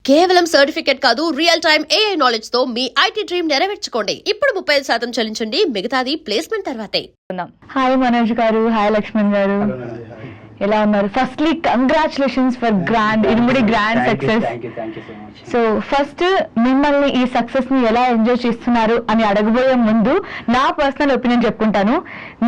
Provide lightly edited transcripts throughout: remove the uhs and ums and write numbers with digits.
కేవలం సర్టిఫికేట్ కాదు, real time AI knowledge తో మీ ఐటీ డ్రీమ్ నెరవేర్చుకోండి. ఇప్పుడు 35% చెల్లించండి, మిగతాది ప్లేస్మెంట్ తర్వాతే. హాయ్ మనోజ్ గారు, హాయ్ లక్ష్మణ్ గారు, ఎలా ఉన్నారు? Firstly congratulations for grand irumudi grand success. So first మిమ్మల్ని ఈ సక్సెస్ ని ఎలా ఎంజాయ్ చేస్తున్నారు అని అడగబోయే ముందు నా పర్సనల్ ఒపీనియన్ చెప్పుకుంటాను.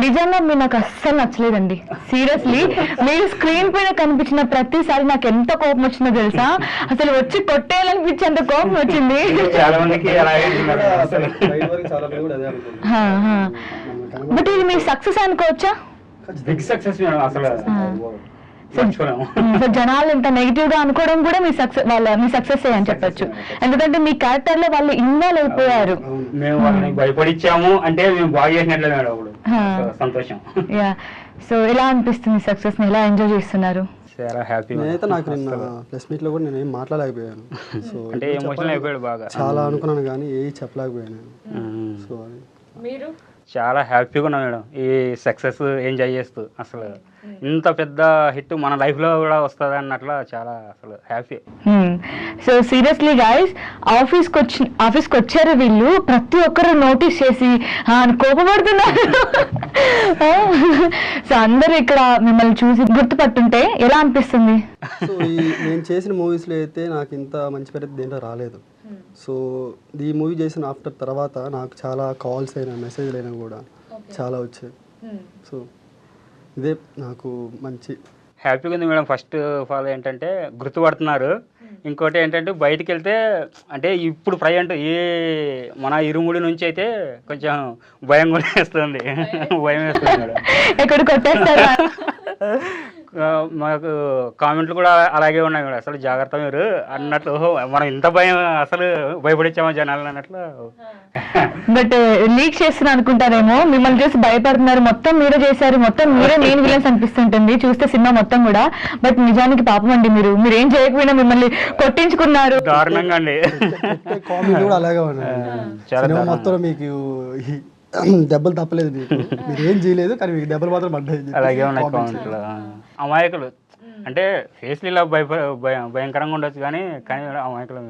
నిజంగా మీరు నాకు అస్సలు నచ్చలేదండి, సీరియస్లీ. మీరు స్క్రీన్ పైన కనిపించిన ప్రతిసారి నాకు ఎంత కోపం వచ్చిందో తెలుసా? అసలు వచ్చి కొట్టేయాలనిపించేంత కోపం వచ్చింది. బట్ ఇది మీ సక్సెస్ అనుకోవచ్చా? బిగ్ సక్సెస్ అసలు సో జనాలు ఇంత నెగిటివ్ గా అనుకోవడం కూడా మీ సక్సెస్ అని చెప్పొచ్చు. ఎందుకంటే మీ క్యారెక్టర్ లో వాళ్ళు ఇన్వాల్వ్ అయిపోయారు. మేము వాళ్ళని భయపడిచ్చాము అంటే మేము బాగా చేసినట్లే మేడం. అప్పుడు సంతోషం. యా, సో ఎలా అనిపిస్తుంది? సక్సెస్ ని ఎలా ఎంజాయ్ చేస్తున్నారు? చాలా హ్యాపీ. నేనైతే నాకు నిన్న ప్రెస్ మీట్ లో కూడా నేను ఏం మాట్లాడలేకపోయాను. సో అంటే ఎమోషనల్ అయిపోయాడు బాగా. చాలా అనుకున్నాను కానీ ఏ చెప్పలేకపోయాను. సో అది మీరు చాలా హ్యాపీగా ఉన్నా మేడం ఈ సక్సెస్ ఎంజాయ్ చేస్తూ. అసలు ఇంత పెద్ద హిట్ మన లైఫ్ లో కూడా వస్తుంది అన్నట్ల చాలా అసలు హ్యాపీ. సో సీరియస్లీ గైస్, ఆఫీస్కి వచ్చారు వీళ్ళు, ప్రతి ఒక్కరు నోటీస్ చేసి కోపపడుతున్నారు. సో అందరూ ఇక్కడ మిమ్మల్ని చూసి గుర్తుపట్టుంటే ఎలా అనిపిస్తుంది? సో నేను చేసిన మూవీస్లో అయితే నాకు ఇంత మంచి పేరు దేంట్లో రాలేదు. సో ఈ మూవీ చేసిన ఆఫ్టర్ తర్వాత నాకు చాలా కాల్స్ అయినా మెసేజ్లు అయినా కూడా చాలా వచ్చాయి. సో ఇదే నాకు మంచి హ్యాపీగా ఉంది మేడం. ఫస్ట్ ఆఫ్ ఆల్ ఏంటంటే గుర్తుపడుతున్నారు. ఇంకోటి ఏంటంటే బయటికి వెళ్తే అంటే ఇప్పుడు ప్రజెంట్ మన ఇరుముడి నుంచి అయితే కొంచెం భయం కూడా వేస్తుంది. భయం వేస్తుంది మేడం. ఎక్కడికి వచ్చేస్తారా? మాకు కామెంట్లు కూడా అలాగే ఉన్నాయి మేడం. అసలు జాగ్రత్త మీరు అన్నట్లు, మనం ఇంత భయం అసలు భయపడిచ్చామా జనాలు అన్నట్లు. బట్ లీక్ చేస్తున్నా అనుకుంటారేమో, మిమ్మల్ని చూసి భయపడుతున్నారు, మొత్తం మీరే చేశారు, మొత్తం మీరే మెయిన్ విలన్స్ అనిపిస్తుంటుంది చూస్తే సినిమా మొత్తం కూడా. బట్ నిజానికి పాపం అండి, మీరు ఏం చేయకపోయినా మిమ్మల్ని కొట్టించుకున్నారు. దారుణంగా అండి. కామెడీ కూడా అలాగే ఉన్నాయి. మొత్తం మీకు దెబ్బలు తప్పలేదు, మీరు ఏం చేయలేదు కానీ మీకు దెబ్బలు మాత్రం పడ్డాయి. అలాగే ఉన్నాయి కామెంట్లు. అమాయకులు అంటే ఫేస్లు ఇలా భయంకరంగా ఉండొచ్చు కానీ అమాయకులు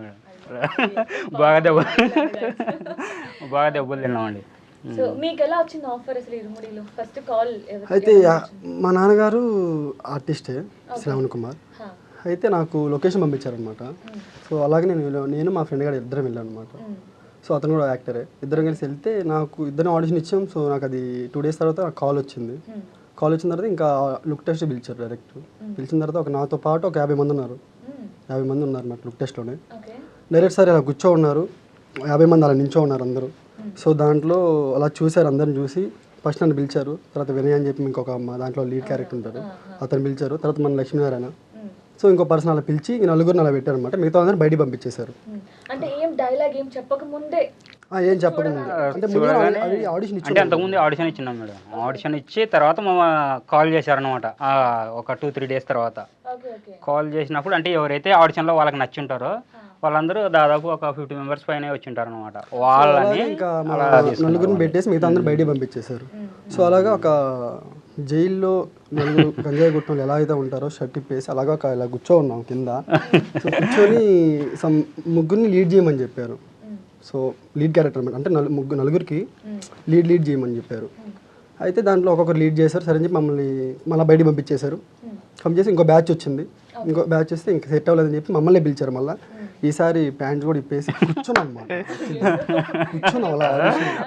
బాగా దెబ్బలు తిన్నామండి. అయితే మా నాన్నగారు ఆర్టిస్టే, శ్రావణ్ కుమార్. అయితే నాకు లొకేషన్ పంపించారనమాట. సో అలాగే నేను మా ఫ్రెండ్ గారు ఇద్దరం వెళ్ళాను అనమాట. సో అతను కూడా యాక్టరే. ఇద్దరం కలిసి వెళ్తే నాకు ఇద్దరం ఆడిషన్ ఇచ్చాం. సో నాకు అది 2 days తర్వాత నాకు కాల్ వచ్చింది. కాల్ వచ్చిన తర్వాత ఇంకా లుక్ టెస్ట్ పిలిచారు డైరెక్ట్. పిలిచిన తర్వాత నాతో పాటు ఒక 50 మంది ఉన్నారు. 50 మంది ఉన్నారు నాకు లుక్ టెస్ట్లోనే. డైరెక్ట్ సార్ ఇలా కూర్చో ఉన్నారు, 50 మంది అలా నించో ఉన్నారు అందరూ. సో దాంట్లో అలా చూశారు, అందరిని చూసి ఫస్ట్ నన్ను పిలిచారు. తర్వాత వినయ్ అని చెప్పి ఇంకొక అమ్మ దాంట్లో లీడ్ క్యారెక్టర్ ఉంటారు, అతను పిలిచారు. తర్వాత మన లక్ష్మీనారాయణ, సో ఇంకో పర్సన్ అలా పిలిచి నలుగురిని అలా పెట్టారు అనమాట. మిగతా అందరూ బయటికి పంపించేశారు. అంటే ఏం డైలాగ్ ఏం చెప్పకముందే ఏం చెప్పకముందే ఆడిషన్ అంటే అంతకుముందు ఆడిషన్ ఇచ్చినాం మేడం. ఆడిషన్ ఇచ్చి తర్వాత మా కాల్ చేశారనమాట. ఒక 2-3 days తర్వాత కాల్ చేసినప్పుడు అంటే ఎవరైతే ఆడిషన్లో వాళ్ళకి నచ్చి ఉంటారో వాళ్ళందరూ దాదాపు ఒక 50 members పైన వచ్చి ఉంటారు అనమాట. వాళ్ళని ఇంకా నలుగురిని పెట్టేసి మిగతా అందరూ బయటికి పంపించేశారు. సో అలాగా ఒక జైల్లో నలుగురు గంజాయి గుట్టలు ఎలా అయితే ఉంటారో షర్ట్ ఇప్పేసి అలాగా ఇలా కూర్చో ఉన్నాం కింద. సో కూర్చొని ముగ్గురిని లీడ్ చేయమని చెప్పారు. సో లీడ్ క్యారెక్టర్ అనమాట, అంటే నలుగురికి లీడ్ చేయమని చెప్పారు. అయితే దాంట్లో ఒక్కొక్కరు లీడ్ చేశారు. సరే అని చెప్పి మమ్మల్ని మళ్ళీ బయటికి పంపించేశారు. పంపించేసి ఇంకో బ్యాచ్ వచ్చింది. ఇంకో బ్యాచ్ వస్తే ఇంకా సెట్ అవ్వలేదని చెప్పి మమ్మల్ని పిలిచారు. మళ్ళీ ఈసారి ప్యాంట్ కూడా ఇప్పేసి కూర్చున్నాం అనమాట. కూర్చున్నాం అలా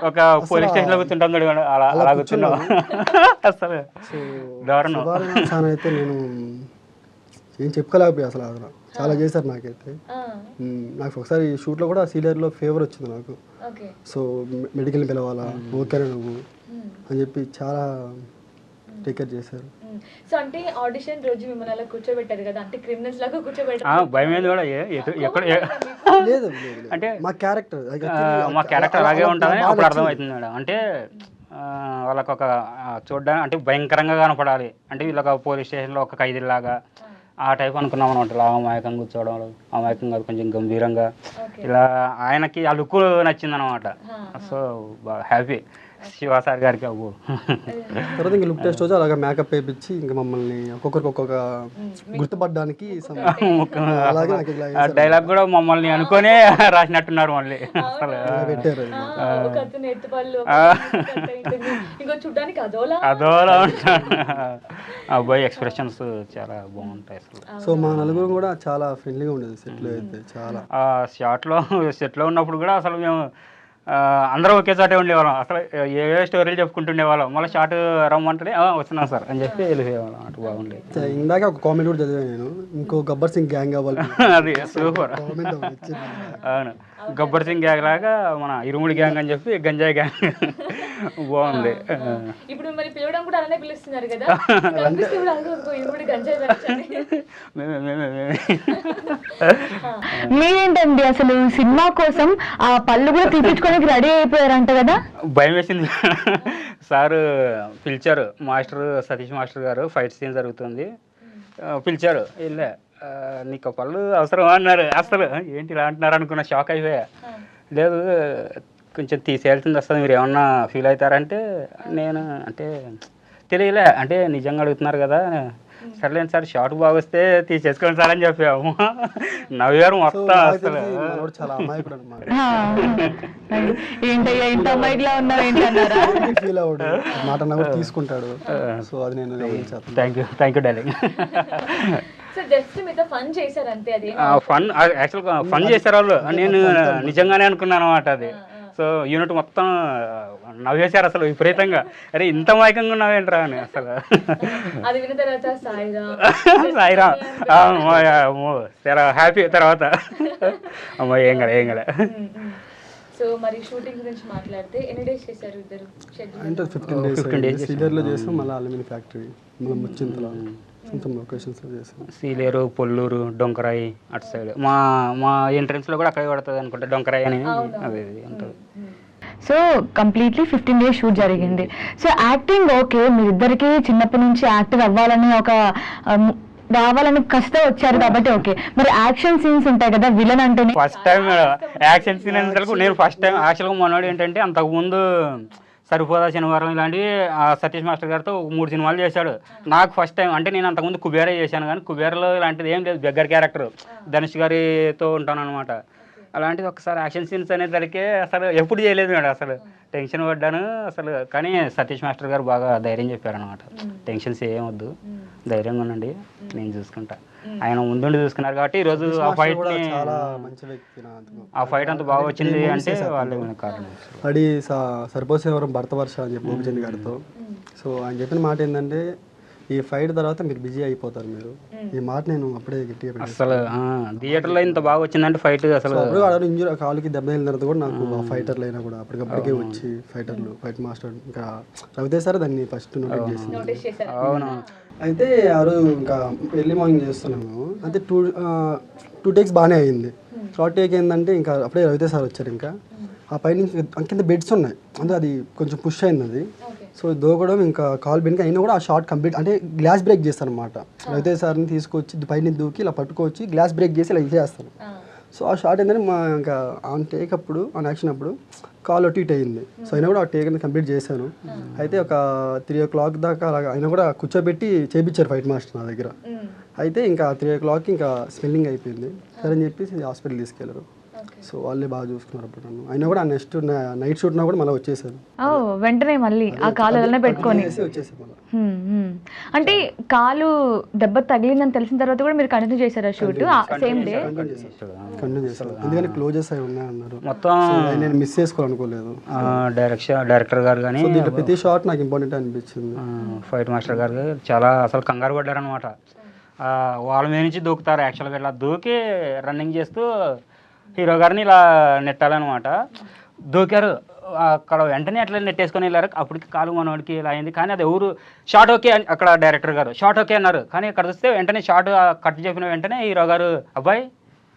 ఒక పోలీస్ స్టేషన్ లో కూర్చుంటాం అలా కూర్చున్నాం. అయితే నేను ఏం చెప్పుకోలేకపోయా అసలు. చాలా చేశారు నాకైతే. నాకు ఒకసారి షూట్లో కూడా సీనియర్లో ఫేవర్ వచ్చింది నాకు. సో మెడికల్ని పిలవాలా, ఓకేనా నువ్వు అని చెప్పి చాలా టేక్ కేర్ చేశారు. సో అంటే ఆడిషన్ రోజు మిమ్మల్ని అలా కూర్చోబెట్టారు కదా, అంటే క్రిమినల్స్ లాగా కూర్చోబెట్టారు. భయం మీద కూడా ఎక్కడ లేదు అంటే మా క్యారెక్టర్ అలాగే ఉంటుందని అప్పుడు అర్థమవుతుంది మేడం. అంటే వాళ్ళకి ఒక చూడడానికి అంటే భయంకరంగా కనపడాలి, అంటే వీళ్ళొక పోలీస్ స్టేషన్లో ఒక ఖైదీలాగా ఆ టైప్ అనుకున్నాం అనమాట. అమాయకంగా కూర్చోవడం, అమాయకంగా కొంచెం గంభీరంగా ఇలా ఆయనకి ఆ లుక్ నచ్చింది అనమాట. సో బాగా హ్యాపీ శివ సార్ గారికి. అవ్వు తర్వాత ఇంకా లుక్ టెస్ట్ రోజు అలాగా మేకప్ వేయించి ఇంకా మమ్మల్ని ఒక్కొక్కరికి ఒక్కొక్క గుర్తుపడడానికి అలాగే నాకు ఇలా ఆ డైలాగ్ కూడా మమ్మల్ని అనుకునే రాసినట్టున్నారు మళ్ళీ. అసలు పెట్టారు. అదోలా ఉంటాడు అబ్బాయి. ఎక్స్ప్రెషన్స్ చాలా బాగుంటాయి అసలు. సో మా నలుగురు కూడా చాలా ఫ్రెండ్లీగా ఉండేది సెట్లో అయితే. చాలా ఆ సెట్లో ఉన్నప్పుడు కూడా అసలు మేము అందరం ఒకే చోటే ఉండేవాళ్ళం. అసలు ఏ స్టోరీలు చెప్పుకుంటుండేవాళ్ళం. మళ్ళీ షార్ట్ రమ్మంటే వస్తున్నాం సార్ అని చెప్పి వెళ్ళిపోయేవాళ్ళం. అటు బాగుండేది. ఇందాక ఒక కామెంట్ కూడా చదివాను నేను, ఇంకో గబ్బర్ సింగ్ గ్యాంగ్ అవ్వాలి. అది సూపర్. అవును, గబ్బర్ సింగ్ గ్యాంగ్ లాగా మన ఇరుముడి గ్యాంగ్ అని చెప్పి గంజాయి గ్యాంగ్ బాగుంది. ఇప్పుడు మరి పిలవడం కూడా అలానే పిలుస్తున్నారు కదా. మీరేంటండి అసలు సినిమా కోసం ఆ పళ్ళు కూడా తీపించుకోవడానికి రెడీ అయిపోయారంట కదా? భయం వేసింది. సారు పిలిచారు, మాస్టర్ సతీష్ మాస్టర్ గారు, ఫైట్ సీన్ జరుగుతుంది, పిలిచారు. వెళ్ళా, నీకు పళ్ళు అవసరం అన్నారు. అసలు ఏంటి ఇలా అంటున్నారు అనుకున్న, షాక్ అయిపోయా. లేదు కొంచెం తీసేయాల్సింది వస్తుంది, మీరు ఏమన్నా ఫీల్ అవుతారంటే నేను అంటే తెలియలే, అంటే నిజంగా అడుగుతున్నారు కదా, సర్లేండి సార్ షార్ట్ బాగా వస్తే తీసేసుకోండి సార్ అని చెప్పాము. నవ్వారు మొత్తం. అసలు చాలా అమాయకుడు అన్నమాట. ఏంటయ్యా ఇంత అమ్మాయిలా ఉన్నారు ఏంటన్నారా? ఫీల్ అవుడు మాట అన్నా కూడా తీసుకుంటాడు. సో అది నేను థ్యాంక్ యూ డార్లింగ్. ఫన్ చేశారు వాళ్ళు, నేను నిజంగానే అనుకున్నాను అనమాట అది. సో యూనిట్ మొత్తం నవ్వేశారు అసలు విపరీతంగా. అరే ఇంత మైకంగా ఉన్నావేంట్రా అని అసలు. సాయిరామ్ చాలా హ్యాపీ. తర్వాత అమ్మా ఏం కదా. సో మరి షూటింగ్ గురించి మాట్లాడితే ఎన్ని డేస్ చేశారు ఇద్దరు? అంటే 15 days సీనియర్లో చేసాం, మళ్ళీ అల్యూమినియం ఫ్యాక్టరీ, మళ్ళీ ముచ్చింతలో లొకేషన్స్ చేసాం. సీలేరు, పొల్లూరు, డొంకరాయి అటు సైడ్. మా ఎంట్రన్స్లో కూడా అక్కడే పడుతుంది అనుకుంటా, డొంకరాయి అని అది ఉంటుంది. సో కంప్లీట్లీ 15 days షూట్ జరిగింది. సో యాక్టింగ్ ఓకే, మీరిద్దరికి చిన్నప్పటి నుంచి యాక్టర్ అవ్వాలని రావాలని కష్టం వచ్చారు కాబట్టి ఓకే. మరి యాక్షన్ సీన్స్ ఉంటాయి కదా, విలన్ అంటే ఫస్ట్ టైం యాక్షన్ సీన్ నేను ఫస్ట్ టైం యాక్చువల్గా మనోడు ఏంటంటే అంతకుముందు సరిపోదా శనివారం ఇలాంటివి సతీష్ మాస్టర్ గారితో 3 సినిమాలు చేశాడు. నాకు ఫస్ట్ టైం అంటే నేను అంతకుముందు కుబేరా చేశాను, కానీ కుబేరాలో ఇలాంటిది ఏం లేదు, బెగ్గర్ క్యారెక్టర్ ధనుష్ గారితో ఉంటాను అనమాట. అలాంటిది ఒకసారి యాక్షన్ సీన్స్ అనేసరికి అసలు ఎప్పుడు చేయలేదు మేడం, అసలు టెన్షన్ పడ్డాను అసలు. కానీ సతీష్ మాస్టర్ గారు బాగా ధైర్యం చెప్పారనమాట, టెన్షన్స్ ఏమొద్దు, ధైర్యంగా ఉండండి, నేను చూసుకుంటా. ఆయన ముందుండి చూసుకున్నారు కాబట్టి ఈరోజు ఆ ఫైట్ అంత బాగా వచ్చింది అంటే వాళ్ళే కారణం. అది సరిపోసేవరం భర్త వర్ష అని చెప్పి గోపిచంద్ గారితో. సో ఆయన చెప్పిన మాట ఏంటంటే, ఈ ఫైట్ తర్వాత మీరు బిజీ అయిపోతారు మీరు. ఈ మాట నేను అప్పుడే గట్టిగా అసలు థియేటర్లో ఇంత బాగా వచ్చిందంటే ఫైట్ అసలు. ఇంజూరీ కాలుకి దెబ్బ తగిలిన తర్వాత కూడా నాకు ఆ ఫైటర్లు అయినా కూడా అప్పటికప్పటికే వచ్చి ఫైటర్లు, ఫైట్ మాస్టర్ ఇంకా రవితేజ్ సార్ దాన్ని ఫస్ట్ నోటీస్ చేసి. అవును. అయితే ఆ రోజు ఇంకా ఎర్లీ మార్నింగ్ చేస్తున్నాము, అయితే 2 takes బాగానే అయింది. 3rd take ఏంటంటే ఇంకా అప్పుడే రవితేజ్ సార్ వచ్చారు. ఇంకా ఆ పైన కింద బెడ్స్ ఉన్నాయి, అంటే అది కొంచెం పుష్ అయింది అది. సో దూకడం ఇంకా కాల్ బెండ్కి అయినా కూడా ఆ షార్ట్ కంప్లీట్, అంటే గ్లాస్ బ్రేక్ చేస్తాను అనమాట. రవితేజ్ సార్ని తీసుకొచ్చి పైన దూకి ఇలా పట్టుకొచ్చి గ్లాస్ బ్రేక్ చేసి ఇలా ఇచ్చేస్తాను. సో ఆ షార్ట్ ఏంటంటే మా ఇంకా ఆన్ టేక్ అప్పుడు, ఆన్ యాక్షన్ అప్పుడు కాల్ అటు ఇటు అయింది. సో అయినా కూడా ఆ టేక్ అనేది కంప్లీట్ చేశాను. అయితే ఒక 3 o'clock దాకా అలాగా అయినా కూడా కూర్చోబెట్టి చేయించారు ఫైట్ మాస్టర్ నా దగ్గర. అయితే ఇంకా 3 o'clock ఇంకా స్మెల్లింగ్ అయిపోయింది, సరే అని చెప్పేసి హాస్పిటల్ తీసుకెళ్ళారు. సో వాళ్ళే బాగా చూసుకున్నారు అప్పుడు నన్ను. అయినా కూడా నెక్స్ట్ నైట్ షూట్ నా కూడా మళ్ళీ వచ్చేసాను వెంటనే, మళ్ళీ ఆ కాలు పెట్టుకొని వచ్చేసాను మళ్ళీ. అంటే కాలు దెబ్బ తగిలిందని తెలిసిన తర్వాత కూడా మీరు కంటిన్యూ చేశారా షూట్ సేమ్ డే? కంటిన్యూ చేశాను, ఎందుకంటే క్లోజెస్ అయి ఉన్నాయన్నారు మొత్తం. నేను మిస్ చేసుకోవాలనుకోలేదు. డైరెక్టర్ గారు కానీ దీంట్లో ప్రతి షాట్ నాకు ఇంపార్టెంట్ అనిపించింది. ఫైట్ మాస్టర్ గారు చాలా అసలు కంగారు పడ్డారు అనమాట. వాళ్ళ మీద నుంచి దూకుతారు యాక్చువల్గా, ఇలా దూకి రన్నింగ్ చేస్తూ హీరో గారిని ఇలా నెట్టాలన్నమాట. దూకారు, అక్కడ వెంటనే అట్లా నెట్టేసుకొని వెళ్ళారు. అప్పటికి కాలు మనవాడికి ఇలా అయింది, కానీ అది ఎవరు షార్ట్ ఓకే అక్కడ డైరెక్టర్ గారు షార్ట్ ఓకే అన్నారు. కానీ అక్కడ చూస్తే వెంటనే షార్ట్ కట్ చెప్పిన వెంటనే హీరో గారు, అబ్బాయి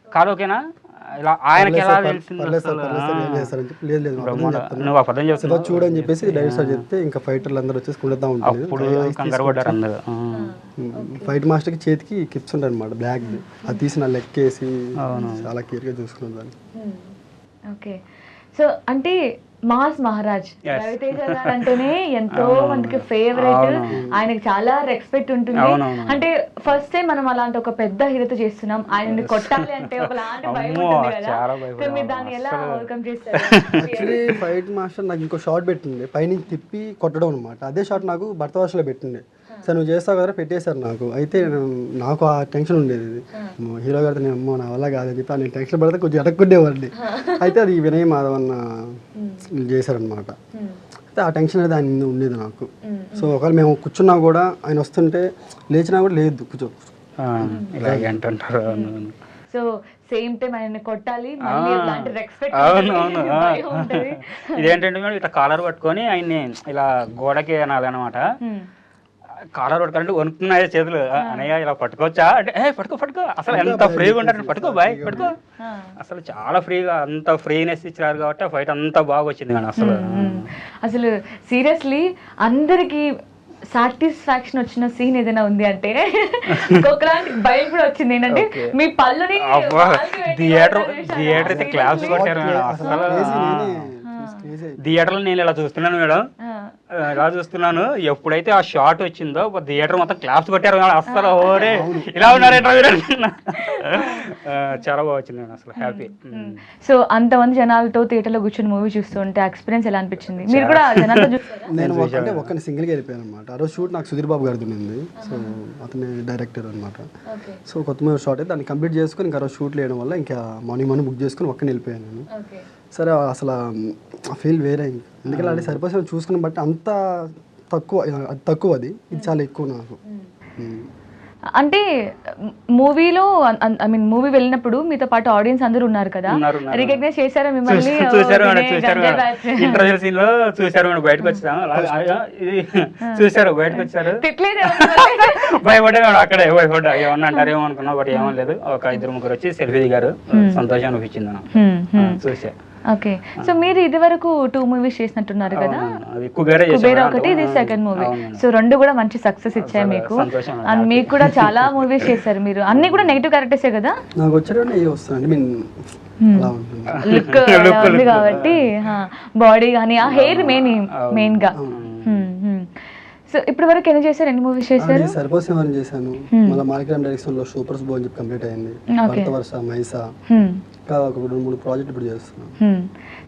కాలు ఓకేనా ఇలా ఆయనకి ఎలా పర్లేదు తెలిసింది సార్, అసలు? పర్లేదు సార్, ఏం లేదు సార్ అని చెప్పి, లేదు లేదు బ్రహ్మ, అబద్ధం చెప్తాను. నువ్వు అబద్ధం శివ చెప్తున్నావు. చూడని చెప్పేసి డైరెక్ట్ సార్ చెప్తే ఇంకా ఫైటర్లు అందరూ వచ్చేసి కుడతా ఉంటుంది. అప్పుడు కంగారు పడ్డారు అందరు. ఫైట్ మాస్టర్కి చేతికి కిప్స్ ఉంటాయి అనమాట, బ్లాక్. అది తీసి నా లెక్కేసి చాలా కేర్గా చూసుకున్నాను దాన్ని. ఓకే, సో అంటే మాస్ మహారాజ్ Yes. రవితేజ గారు అంటేనే ఎంతో మందికి ఫేవరెట్, ఆయనకి చాలా రెస్పెక్ట్ ఉంటుంది. అవునవును. అంటే ఫస్ట్ టైం మనం అలాంటి ఒక పెద్ద హీరోతో చేస్తున్నాం, ఆయనని కొట్టాలి అంటే ఒకలాంటి భయం అమ్మో, ఉంటుంది కదా. చాలా సో భయపడ్డాను మీరు దాన్ని ఎలా అసలు. ఓవర్కమ్ చేస్తారు? యాక్చువల్లీ ఫైట్ మాస్టర్ నాకు ఇంకో షాట్ పెట్టిండే, పైనుంచి తిప్పి కొట్టడం అనమాట. అదే షాట్ నాకు భర్త వర్షలో పెట్టిండే. సార్ నువ్వు చేస్తావు కదా, పెట్టేశారు నాకు. అయితే నాకు ఆ టెన్షన్ ఉండేది, ఇది హీరో గారితో నేను అమ్మో నా వల్ల కాదని చెప్పి నేను టెన్షన్ పడితే కొంచెం ఎడక్కుండేవాడిని. అయితే అది వినయ్ మాధవ్ అన్న చేశారనమాట. అయితే ఆ టెన్షన్ అనేది ఆయన ఉండేది నాకు. సో ఒకవేళ మేము కూర్చున్నా కూడా ఆయన వస్తుంటే లేచినా కూడా లేదు కూర్చో ఇలాగే అంటుంటారు. సో సేమ్ టైం ఆయన కొట్టాలి, మళ్ళీ అలాంటి రెస్పెక్ట్ అవును అవును. ఇదేంటంటే మేడం ఇట్లా కాలర్ పట్టుకొని ఆయన్ని ఇలా గోడకి అనాలన్నమాట. కాలర్ పట్టుకోవాలంటే వణుకుతున్నాయి చేతులు. అనయ్య ఇలా పట్టుకోవచ్చా అంటే పట్టుకో పట్టుకో, అసలు ఎంత ఫ్రీగా ఉంటారు, పట్టుకో బాయ్ పట్టుకో. అసలు చాలా ఫ్రీగా, అంత ఫ్రీనెస్ ఇచ్చారు కాబట్టి ఆ ఫైట్ అంతా బాగా వచ్చింది మేడం. అసలు సీరియస్లీ అందరికి సాటిస్ఫాక్షన్ వచ్చిన సీన్ ఏదైనా ఉంది అంటే ఒకలాంటి భయం కూడా వచ్చింది. ఏంటంటే మీ పళ్ళుని థియేటర్ అయితే క్లాప్స్ కొట్టారు మేడం. అసలు థియేటర్లో నేను ఇలా చూస్తున్నాను మేడం, ఇలా చూస్తున్నాను. ఎప్పుడైతే ఆ షాట్ వచ్చిందో థియేటర్ మొత్తం క్లాప్స్ కొట్టారు మేడం. అసలు ఓరే ఇలా ఉన్నారేంటో చాలా బాగా వచ్చింది మేడం, అసలు హ్యాపీ. సో అంతమంది జనాలతో థియేటర్లో కూర్చొని మూవీ చూస్తుంటే ఎక్స్పీరియన్స్ ఎలా అనిపించింది? మీరు కూడా జనాలతో చూస్తారా? నేను అంటే ఒక్కని సింగిల్గా వెళ్ళిపోయాను అనమాట. ఆ రోజు షూట్ నాకు సుధీర్ బాబు గారిది ఉంది. సో అతని డైరెక్టర్ అనమాట. సో కొత్త షాట్ అయితే దాన్ని కంప్లీట్ చేసుకుని ఇంకా రోజు షూట్ లేయడం వల్ల ఇంకా మార్నింగ్ బుక్ చేసుకుని ఒక్కని వెళ్ళిపోయాను నేను. సరే అసలు ఆ ఫీల్ వేరే. ఎందుకంటే అది సరిపోయి చూసుకుని బట్టి అంత తక్కువ అది, ఇది చాలా ఎక్కువ నాకు. అంటే మూవీలో ఐ మీన్ మూవీ వెళ్ళినప్పుడు మీతో పాటు ఆడియన్స్ అందరూ ఉన్నారు కదా, రికగ్నైజ్ చేశారా మిమ్మల్ని? చూసారు మేడం, చూసారు మేడం. ఇంటర్వ్యూ సీన్ లో చూసారు మేడం. బయటకు వచ్చాము, చూసారు బయటకు వచ్చారు, భయపడ్డా మేడం. అక్కడే భయపడ్డా, ఏమన్నా అంటారేమో అనుకున్నా, బట్ ఏమో లేదు. ఒక 2-3 వచ్చి సెల్ఫీ దిగారు, సంతోషం అనిపించింది నాకు చూసా. ఓకే, సో మీరు ఇది వరకు 2 మూవీస్ చేసినట్టున్నారు కదా, కుబేరా ఒకటి, ఇది సెకండ్ మూవీ. సో 2 కూడా మంచి సక్సెస్ ఇచ్చాయి మీకు. అండ్ మీకు కూడా చాలా మూవీస్ చేశారు మీరు, అన్ని కూడా నెగిటివ్ క్యారెక్టర్సే కదా? నాకు వచ్చే వస్తాను లుక్ ఉంది కాబట్టి, బాడీ కానీ ఆ హెయిర్ మెయిన్ గా. సో ఇప్పటి వరకు ఎన్ని చేశారు, ఎన్ని మూవీస్ చేశారు? సరిపోసేమని చేశాను, మళ్ళీ మార్కెట్ డైరెక్షన్ లో సూపర్ బో అని చెప్పి కంప్లీట్ అయింది. భర్త వర్ష, మైసా, ఇంకా ఒక 2-3 ప్రాజెక్ట్ ఇప్పుడు చేస్తున్నాను.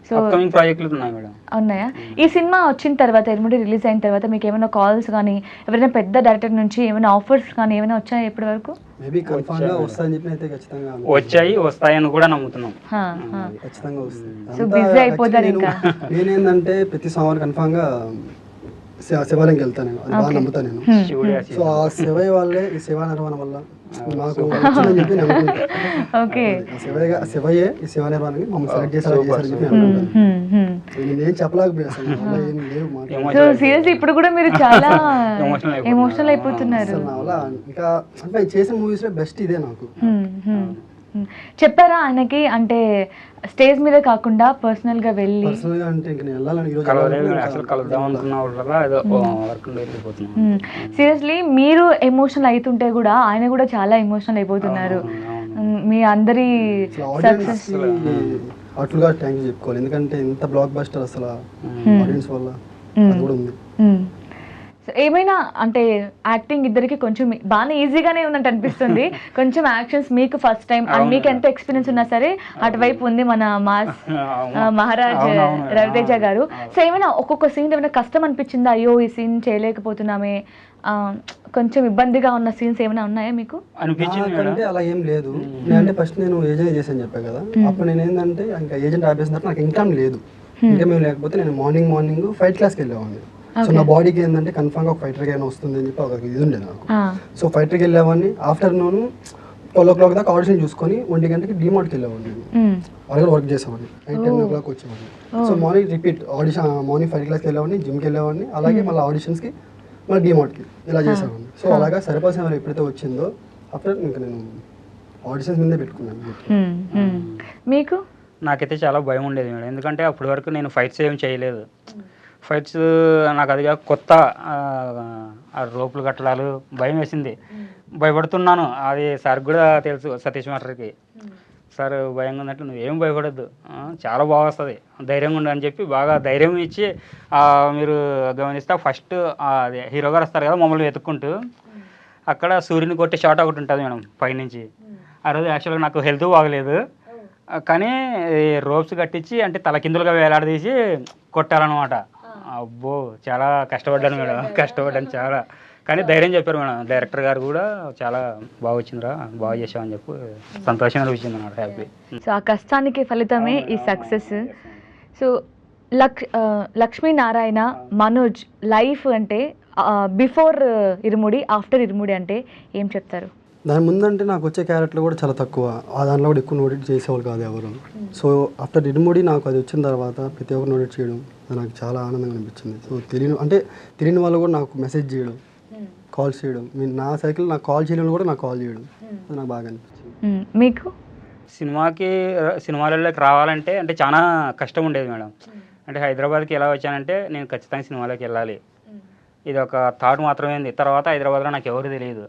సో అప్కమింగ్ ప్రాజెక్టులు ఉన్నాయి మేడం. ఉన్నాయా? ఈ సినిమా వచ్చిన తర్వాత, ఇరుముడి రిలీజ్ అయిన తర్వాత మీకు ఏమైనా కాల్స్ కానీ, ఎవరైనా పెద్ద డైరెక్టర్ నుంచి ఏమైనా ఆఫర్స్ కానీ ఏమైనా వచ్చాయా ఇప్పటి వరకు? మేబీ కన్ఫర్మ్ గా వస్తాయని చెప్పి అయితే ఖచ్చితంగా వస్తాయని కూడా నమ్ముతున్నాం. ఖచ్చితంగా వస్తాయి. సో బిజీ అయిపోతారు ఇంకా. నేనేందంటే ప్రతి సోమవారం కన్ఫర్మ్ గా శివాలయంకి వెళ్తాను, అది బాగా నమ్ముతాను నేను. సో ఆ శివయ్య వాళ్ళే, ఈ శివ నిర్వహణ వల్ల మాకు వచ్చిందని చెప్పి నేను అనుకుంటాను. ఓకే, శివయ్యే ఈ శివ నిర్వహణకి మమ్మల్ని సెలెక్ట్ చేశారని చెప్పి అనుకుంటాను. నేనేం చెప్పలేకపోయాను, ఏం లేవు మాట. సో సీరియస్లీ ఇప్పుడు కూడా మీరు చాలా ఎమోషనల్ అయిపోతున్నారు. నా వల్ల ఇంకా అంటే చేసిన మూవీస్ లో బెస్ట్ ఇదే నాకు. చెప్పారా ఆయనకి, అంటే స్టేజ్ మీద కాకుండా పర్సనల్ గా వెళ్ళి? పర్సనల్ గా అంటే ఇంకా నేను వెళ్ళాలని ఈ రోజు సీరియస్లీ మీరు ఎమోషనల్ అవుతుంటే కూడా ఆయన కూడా చాలా ఎమోషనల్ అయిపోతున్నారు. మీ అందరి సక్సెస్ అట్లుగా థ్యాంక్ యూ చెప్పుకోవాలి, ఎందుకంటే ఇంత బ్లాక్ బస్టర్ అసలు ఆడియన్స్ వల్ల అది కూడా ఉంది. ఏమైనా అంటే యాక్టింగ్ ఇద్దరికి కొంచెం బాగా ఈజీగానే ఉన్నట్టు అనిపిస్తుంది. కొంచెం యాక్షన్స్ మీకు ఫస్ట్ టైం, అండ్ మీకు ఎంత ఎక్స్పీరియన్స్ ఉన్నా సరే అటువైపు ఉంది మన మాస్ మహారాజ్ రవితేజ గారు. సో ఏమైనా ఒక్కొక్క సీన్ ఏమైనా కష్టం అనిపించిందా? అయ్యో ఈ సీన్ చేయలేకపోతున్నామే, కొంచెం ఇబ్బందిగా ఉన్న సీన్స్ ఏమైనా ఉన్నాయా మీకు? అంటే అలా ఏం లేదు. నేనంటే ఫస్ట్ నేను ఏజెంట్ చేశాను చెప్పా కదా, అప్పుడు నేను ఏంటంటే ఇంకా ఏజెంట్ ఆపేసిన తర్వాత నాకు ఇన్కమ్ లేదు. ఇంకా మేము లేకపోతే నేను మార్నింగ్ ఫైట్ క్లాస్కి వెళ్ళేవాడిని. సో నా బాడీకి ఏంటంటే కన్ఫర్మ్గా ఒక ఫైటర్కి అయినా వస్తుంది అని చెప్పి ఒక ఇది ఉండేది నాకు. సో ఫైటర్కి వెళ్ళేవాడిని. ఆఫ్టర్నూన్ 12 o'clock దాకా ఆడిషన్ చూసుకొని 1 గంటకి డిమార్ట్కి వెళ్ళేవాడిని. అలాగే వర్క్ చేసేవాడిని. 10 o'clock వచ్చేవాడిని. So morning repeat audition, morning fight క్లాస్కి వెళ్ళేవాడిని, జిమ్కి వెళ్ళేవాడిని, అలాగే మళ్ళీ ఆడిషన్స్కి మళ్ళీ డిమార్ట్కి ఇలా చేసేవాడిని. సో అలాగా సరిపోసిన ఎప్పుడైతే వచ్చిందో ఆఫ్టర్ ఇంకా నేను ఆడిషన్స్ మీదే పెట్టుకున్నాను. మీకు? నాకైతే చాలా భయం ఉండేది మేడం, ఎందుకంటే అప్పటి వరకు నేను ఫైట్స్ ఏం చేయలేదు. ఫైట్స్ నాకు అదిగా కొత్త, ఆ రోపులు కట్టడాలు భయం వేసింది, భయపడుతున్నాను. అది సార్ కూడా తెలుసు, సతీష్ మాస్టర్కి. సార్ భయంగా ఉన్నట్లు నువ్వేం భయపడద్దు, చాలా బాగా వస్తుంది, ధైర్యంగా ఉండు అని చెప్పి బాగా ధైర్యం ఇచ్చి, మీరు గమనిస్తే ఫస్ట్ అదే హీరో గారు వస్తారు కదా మమ్మల్ని వెతుక్కుంటూ, అక్కడ సూర్యుని కొట్టే షాట్ ఒకటి ఉంటుంది మేడం పైనుంచి. ఆ రోజు యాక్చువల్గా నాకు హెల్త్ బాగలేదు, కానీ రోప్స్ కట్టించి అంటే తలకిందులుగా వేలాడదీసి కొట్టాలన్నమాట. అబ్బో చాలా కష్టపడ్డాను మేడం, కష్టపడ్డాను చాలా. కానీ ధైర్యం చెప్పారు మేడం, డైరెక్టర్ గారు కూడా చాలా బాగా వచ్చిందిరా, బాగా చేసామని చెప్పి సంతోషంగా అనిపించింది అన్నమాట, హ్యాపీ. సో ఆ కష్టానికి ఫలితమే ఈ success. So Lakshminarayana, Manoj life అంటే బిఫోర్ ఇరుముడి, ఆఫ్టర్ ఇరుముడి అంటే ఏం చెప్తారు? దాని ముందంటే నాకు వచ్చే క్యారెక్టర్ కూడా చాలా తక్కువ, ఆ దాంట్లో కూడా ఎక్కువ నోటెట్ చేసేవాళ్ళు కాదు ఎవరు. సో ఆఫ్టర్ ఇరుముడి నాకు అది వచ్చిన తర్వాత ప్రతి ఒక్కరు నోటెట్ చేయడం అది నాకు చాలా ఆనందంగా అనిపించింది. సో తెలియని వాళ్ళు కూడా నాకు మెసేజ్ చేయడం, కాల్ చేయడం, నా సైకిల్ నాకు కాల్ చేయడం కూడా నాకు కాల్ చేయడం, అది నాకు బాగా అనిపించింది. మీకు? సినిమాలలోకి రావాలంటే అంటే చాలా కష్టం ఉండేది మేడం. అంటే హైదరాబాద్కి ఎలా వచ్చానంటే నేను ఖచ్చితంగా సినిమాలోకి వెళ్ళాలి, ఇది ఒక థాట్ మాత్రమే ఉంది. తర్వాత హైదరాబాద్లో నాకు ఎవరు తెలియదు,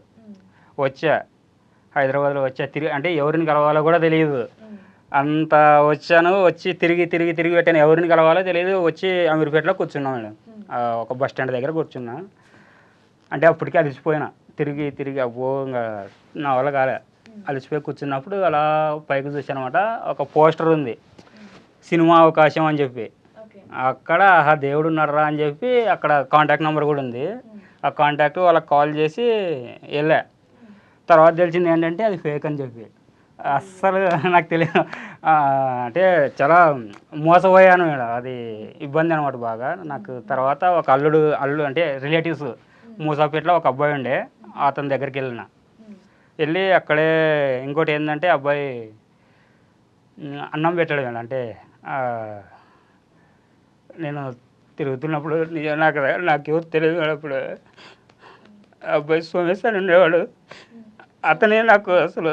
హైదరాబాద్లో తిరిగి అంటే ఎవరిని కలవాలో కూడా తెలియదు, అంత వచ్చి తిరిగి పెట్టాను, ఎవరిని కలవాలో తెలియదు. వచ్చి అమీర్పేటలో కూర్చున్నా మేడం, ఒక బస్ స్టాండ్ దగ్గర కూర్చున్నా. అంటే అప్పటికే అలసిపోయినా, తిరిగి అబ్బో ఇంకా నా వల్ల కాలే, అలసిపోయి కూర్చున్నప్పుడు అలా పైకి చూసానమాట, ఒక పోస్టర్ ఉంది సినిమా అవకాశం అని చెప్పి. అక్కడ దేవుడు ఉన్నారా అని చెప్పి అక్కడ కాంటాక్ట్ నెంబర్ కూడా ఉంది. ఆ కాంటాక్ట్ వాళ్ళకి కాల్ చేసి వెళ్ళా. తర్వాత తెలిసింది ఏంటంటే అది ఫేక్ అని చెప్పి. అస్సలు నాకు తెలియదు, అంటే చాలా మోసపోయాను మేడం, అది ఇబ్బంది అనమాట బాగా నాకు. తర్వాత ఒక అల్లుడు అంటే రిలేటివ్స్ మూసాపేటలో ఒక అబ్బాయి ఉండే, అతని దగ్గరికి వెళ్ళి అక్కడే ఇంకోటి ఏంటంటే అబ్బాయి అన్నం పెట్టాడు మేడం. అంటే నేను తిరుగుతున్నప్పుడు నాకెవరు తెలియదు మేడం. అప్పుడు అబ్బాయి సోమేశ్ అని ఉండేవాడు, అతనే నాకు అసలు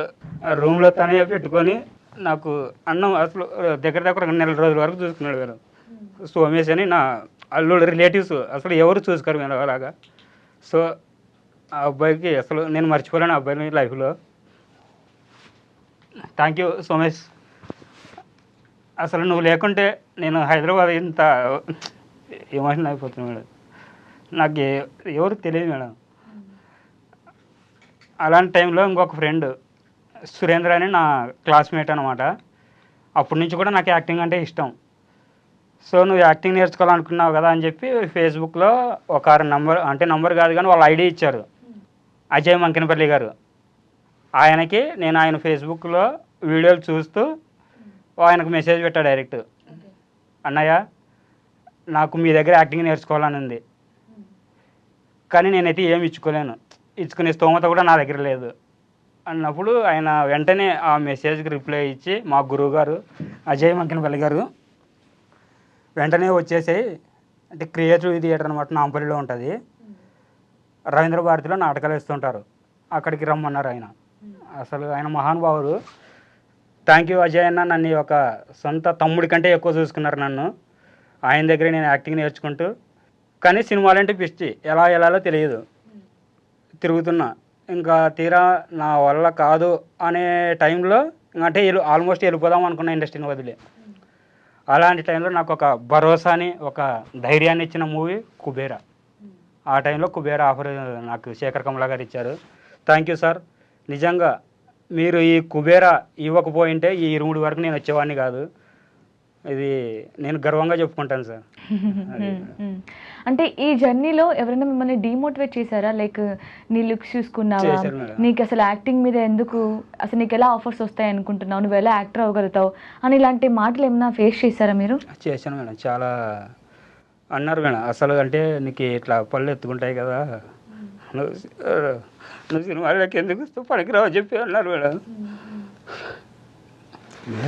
రూమ్లో తనే పెట్టుకొని నాకు అన్నం అసలు దగ్గర 2 నెలల రోజుల వరకు చూసుకున్నాడు మేడం. సోమేశ్ అని నా అల్లుడు రిలేటివ్స్ అసలు ఎవరు చూసుకోరు మేడం అలాగా. సో ఆ అబ్బాయికి అసలు నేను మర్చిపోలేను ఆ అబ్బాయిని లైఫ్లో. థ్యాంక్ యూ సోమేష్, అసలు నువ్వు లేకుంటే నేను హైదరాబాద్ ఇంత ఎమోషన్ అయిపోతున్నాను మేడం. నాకు ఎవరు తెలియదు మేడం. అలాంటి టైంలో ఇంకొక ఫ్రెండ్ సురేంద్ర అని నా క్లాస్మేట్ అనమాట, అప్పటి నుంచి కూడా నాకు యాక్టింగ్ అంటే ఇష్టం. సో నువ్వు యాక్టింగ్ నేర్చుకోవాలనుకున్నావు కదా అని చెప్పి ఫేస్బుక్లో ఒక నంబర్ కాదు కానీ వాళ్ళ ఐడి ఇచ్చారు, అజయ్ మంకినపల్లి గారు. ఆయనకి నేను ఆయన ఫేస్బుక్లో వీడియోలు చూస్తూ ఆయనకు మెసేజ్ పెట్టా డైరెక్ట్, అన్నయ్య నాకు మీ దగ్గర యాక్టింగ్ నేర్చుకోవాలని ఉంది, కానీ నేనైతే ఏమి ఇచ్చుకునే స్తోమత కూడా నా దగ్గర లేదు అన్నప్పుడు ఆయన వెంటనే ఆ మెసేజ్కి రిప్లై ఇచ్చి మా గురువు గారు అజయ్ మంకినపల్లి గారు వెంటనే వచ్చేసాయి. అంటే క్రియేటివ్ థియేటర్ అనమాట, నాంపల్లిలో ఉంటుంది, రవీంద్ర భారతిలో నాటకాలు వేస్తుంటారు, అక్కడికి రమ్మన్నారు ఆయన. అసలు ఆయన మహానుభావుడు. థ్యాంక్ యూ అజయ్ అన్న, నన్ను ఒక సొంత తమ్ముడి కంటే ఎక్కువ చూసుకున్నారు నన్ను. ఆయన దగ్గర నేను యాక్టింగ్ నేర్చుకుంటూ, కానీ సినిమాలంటే పిచ్చి, ఎలా వెళ్ళాలో తెలియదు, తిరుగుతున్నా. ఇంకా తీరా నా వల్ల కాదు అనే టైంలో అంటే ఆల్మోస్ట్ వెళ్ళిపోదాం అనుకున్న ఇండస్ట్రీని వదిలే. అలాంటి టైంలో నాకు ఒక భరోసాని, ఒక ధైర్యాన్ని ఇచ్చిన మూవీ కుబేరా. ఆ టైంలో కుబేరా ఆఫర్ నాకు శేఖర్ కమలా గారు ఇచ్చారు. థ్యాంక్ యూ సార్, నిజంగా మీరు ఈ కుబేరా ఇవ్వకపోయింటే ఈ 2 వరకు నేను వచ్చేవాడిని కాదు. ఇది నేను గర్వంగా చెప్పుకుంటాను సార్. అంటే ఈ జర్నీలో ఎవరైనా మిమ్మల్ని డిమోటివేట్ చేశారా? లైక్ నీ లుక్స్ చూసుకున్నావా, నీకు అసలు యాక్టింగ్ మీద ఎందుకు, అసలు నీకు ఎలా ఆఫర్స్ వస్తాయి అనుకుంటున్నావు, నువ్వు ఎలా యాక్టర్ అవ్వగలుగుతావు అని ఇలాంటి మాటలు ఏమైనా ఫేస్ చేశారా మీరు? చేశాను మేడం, చాలా అన్నారు మేడం. అసలు అంటే నీకు ఇట్లా పళ్ళు ఎత్తుకుంటాయి కదా, నువ్వు సినిమాలకి ఎందుకు పనికిరావు చెప్పి అన్నారు మేడం.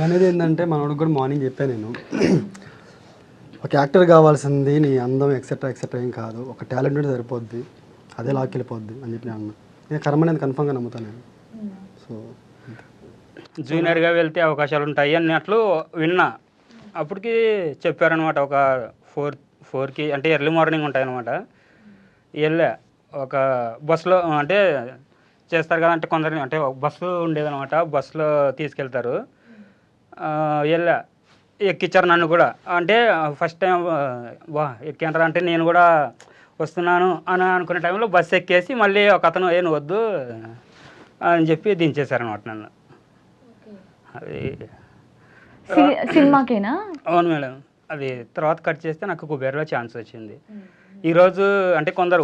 అనేది ఏంటంటే మనోడికి కూడా మార్నింగ్ చెప్పాను నేను, ఒక యాక్టర్ కావాల్సింది నీ అందం ఎక్సెట్రా ఏం కాదు, ఒక టాలెంట్ ఉంటే సరిపోద్ది, అదే లాక్కెళ్ళిపోద్ది అని చెప్పి నేను అన్నా. నేను కర్మ అనేది కన్ఫామ్గా నమ్ముతాను నేను. సో జూనియర్గా వెళ్తే అవకాశాలు ఉంటాయి అన్నట్లు విన్నా. అప్పటికి చెప్పారనమాట ఒక 4కి అంటే ఎర్లీ మార్నింగ్ ఉంటాయన్నమాట. వెళ్ళా ఒక బస్సులో అంటే చేస్తారు కదా, అంటే కొందరు అంటే ఒక బస్సు ఉండేదన్నమాట, బస్సులో తీసుకెళ్తారు. వెళ్ళా, ఎక్కించారు నన్ను కూడా. అంటే ఫస్ట్ టైం ఎక్కింటారు అంటే నేను కూడా వస్తున్నాను అని అనుకునే టైంలో బస్సు ఎక్కేసి మళ్ళీ ఒక అతను ఏం వద్దు అని చెప్పి దించేశారనమాట నన్ను. అది సినిమాకేనా? అవును మేడం. అది తర్వాత కట్ చేస్తే నాకు కుబేర్లో ఛాన్స్ వచ్చింది. ఈరోజు అంటే కొందరు